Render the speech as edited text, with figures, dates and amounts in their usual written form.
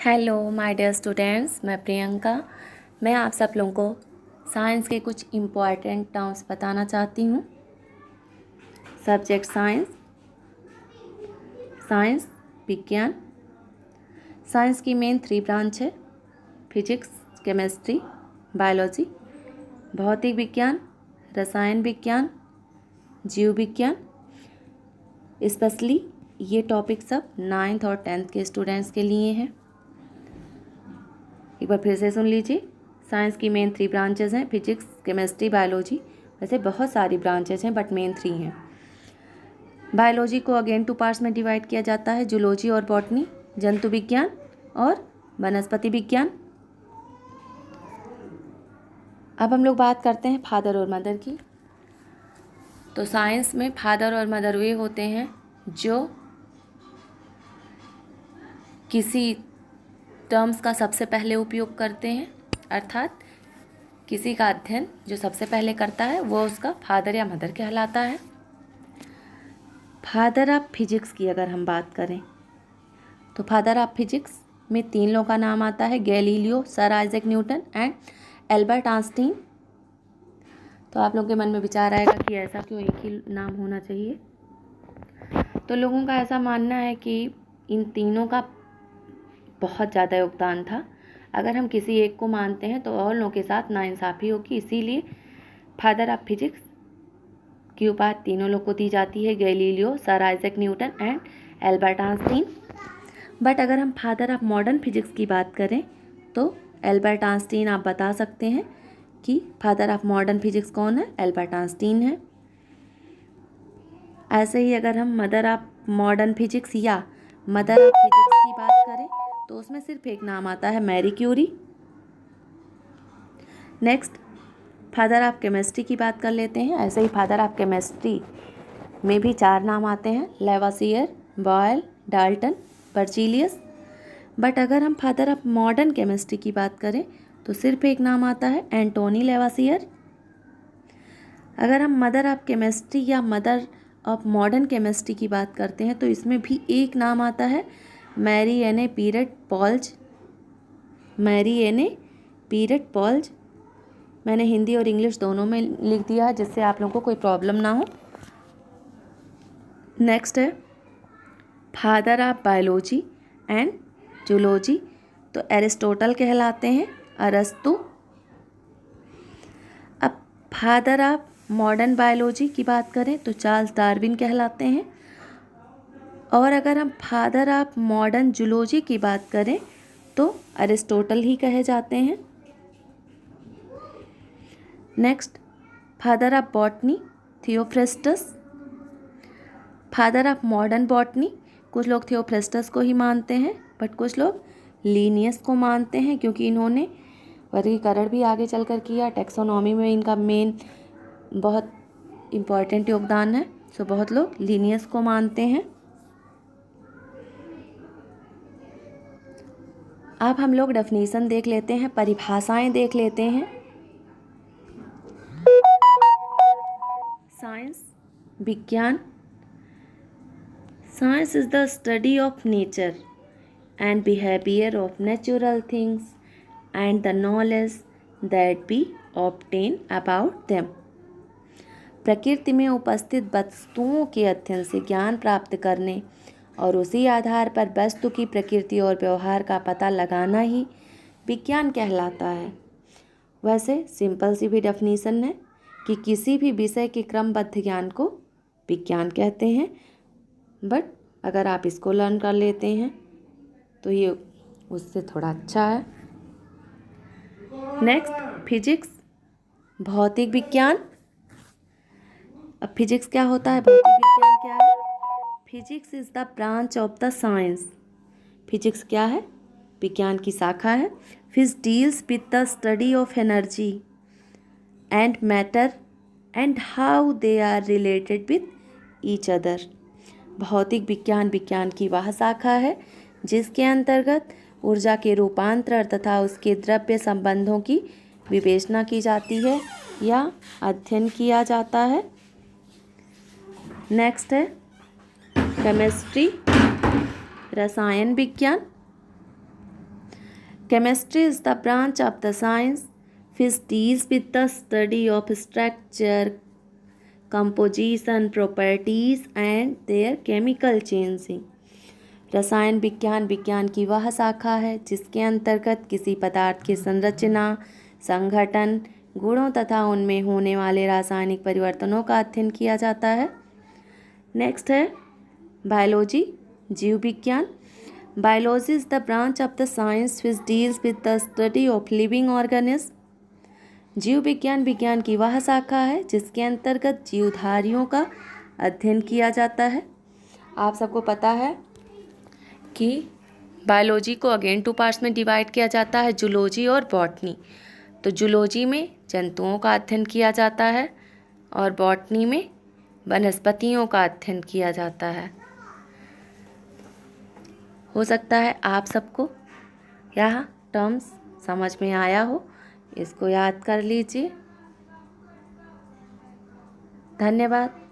Hello my dear students, मैं प्रियंका। मैं आप सब लोगों को साइंस के कुछ इम्पॉर्टेंट टर्म्स बताना चाहती हूँ। सब्जेक्ट साइंस, साइंस विज्ञान। साइंस की मेन 3 ब्रांच है: फिजिक्स, केमिस्ट्री, बायोलॉजी। भौतिक विज्ञान, रसायन विज्ञान, जीव विज्ञान। स्पेशली ये टॉपिक सब 9th और 10th के स्टूडेंट्स के लिए हैं। एक बार फिर से सुन लीजिए। साइंस की मेन 3 ब्रांचेस हैं: फिजिक्स, केमिस्ट्री, बायोलॉजी। वैसे बहुत सारी ब्रांचेस हैं बट मेन 3 हैं। बायोलॉजी को अगेन 2 पार्ट्स में डिवाइड किया जाता है: जूलॉजी और बॉटनी, जंतु विज्ञान और वनस्पति विज्ञान। अब हम लोग बात करते हैं फादर और मदर की। तो साइंस में फादर और मदर वे होते हैं जो किसी टर्म्स का सबसे पहले उपयोग करते हैं, अर्थात किसी का अध्ययन जो सबसे पहले करता है वो उसका फादर या मदर कहलाता है। फादर ऑफ फिजिक्स की अगर हम बात करें तो फादर ऑफ फिजिक्स में 3 लोगों का नाम आता है: Galileo, sir Isaac Newton and Albert Einstein. तो आप लोगों के मन में विचार आएगा कि ऐसा क्यों एक ही नाम होना चाहिए। तो लोगों का ऐसा मानना है कि इन तीनों का बहुत ज़्यादा योगदान था। अगर हम किसी एक को मानते हैं तो और लोगों के साथ नाइंसाफ़ी होगी, इसीलिए फादर ऑफ फिजिक्स की उपाधि तीनों लोग को दी जाती है: Galileo, sir Isaac Newton and Albert Einstein. But अगर हम फादर ऑफ मॉडर्न फिजिक्स की बात करें तो एल्बर्ट आइंस्टीन आप बता सकते हैं कि फादर ऑफ मॉडर्न फिजिक्स कौन है? एल्बर्ट आइंस्टीन है। ऐसे ही अगर हम मदर ऑफ मॉडर्न फिजिक्स या मदर ऑफ फिजिक्स की बात करें तो उसमें सिर्फ एक नाम आता है: Marie Curie. Next father of chemistry की बात कर लेते हैं। ऐसे ही फादर ऑफ केमिस्ट्री में भी 4 नाम आते हैं: लेवासियर, बॉयल, डाल्टन, बर्जीलियस। बट अगर हम फादर ऑफ मॉडर्न केमिस्ट्री की बात करें तो सिर्फ एक नाम आता है: एंटोनी लेवासियर। अगर हम मदर ऑफ केमिस्ट्री या मदर ऑफ मॉडर्न केमिस्ट्री की बात करते हैं तो इसमें भी एक नाम आता है: मैरी एने पीरेट पॉल्ज। मैरी एने पीरेट पॉल्ज। मैंने हिंदी और इंग्लिश दोनों में लिख दिया है जिससे आप लोगों को कोई प्रॉब्लम ना हो। नेक्स्ट है father of biology and zoology. तो एरिस्टोटल कहलाते हैं, अरस्तु। अब फादर ऑफ मॉडर्न बायोलॉजी की बात करें तो चार्ल्स डार्विन कहलाते हैं। और अगर हम फादर ऑफ मॉडर्न जूलॉजी की बात करें तो अरिस्टोटल ही कहे जाते हैं। Next father of botany, Theophrastus. Father of modern botany कुछ लोग थियोफ्रेस्टस को ही मानते हैं बट कुछ लोग लीनियस को मानते हैं क्योंकि इन्होंने वर्गीकरण भी आगे चलकर किया। टैक्सोनॉमी में इनका मेन बहुत इम्पॉर्टेंट योगदान है। सो बहुत लोग लीनियस को मानते हैं। अब हम लोग डेफिनेशन देख लेते हैं, परिभाषाएं देख लेते हैं। साइंस विज्ञान। Science is the study of nature and behavior of natural things and the knowledge that we obtain about them। प्रकृति में उपस्थित वस्तुओं के अध्ययन से ज्ञान प्राप्त करने और उसी आधार पर वस्तु की प्रकृति और व्यवहार का पता लगाना ही विज्ञान कहलाता है। वैसे सिंपल सी भी डेफिनेशन है कि किसी भी विषय के क्रमबद्ध ज्ञान को विज्ञान कहते हैं। बट अगर आप इसको लर्न कर लेते हैं तो ये उससे थोड़ा अच्छा है। नेक्स्ट फिजिक्स, भौतिक विज्ञान। अब फिजिक्स क्या होता है, भौतिक विज्ञान क्या है? Physics is the branch of the science. Physics क्या है? विज्ञान की शाखा है। Physics deals with the study of energy and matter and how they are related with each other. भौतिक विज्ञान विज्ञान की वह शाखा है जिसके अंतर्गत ऊर्जा के रूपांतरण तथा उसके द्रव्य संबंधों की विवेचना की जाती है या अध्ययन किया जाता है। नेक्स्ट है केमिस्ट्री, रसायन विज्ञान। Chemistry is the branch of the science which deals with the study of structure, composition, properties and their chemical changing. रसायन विज्ञान विज्ञान की वह शाखा है जिसके अंतर्गत किसी पदार्थ की संरचना, संगठन, गुणों तथा उनमें होने वाले रासायनिक परिवर्तनों का अध्ययन किया जाता है। नेक्स्ट है बायोलॉजी, जीव विज्ञान। Biology is the branch of the science which deals with the study of living organism. जीव विज्ञान विज्ञान की वह शाखा है जिसके अंतर्गत जीवधारियों का अध्ययन किया जाता है। आप सबको पता है कि बायोलॉजी को अगेन 2 पार्ट्स में डिवाइड किया जाता है, जूलॉजी और बॉटनी। तो जूलॉजी में जंतुओं का अध्ययन किया जाता है और बॉटनी में वनस्पतियों का अध्ययन किया जाता है। हो सकता है आप सबको यह टर्म्स समझ में आया हो, इसको याद कर लीजिए। धन्यवाद।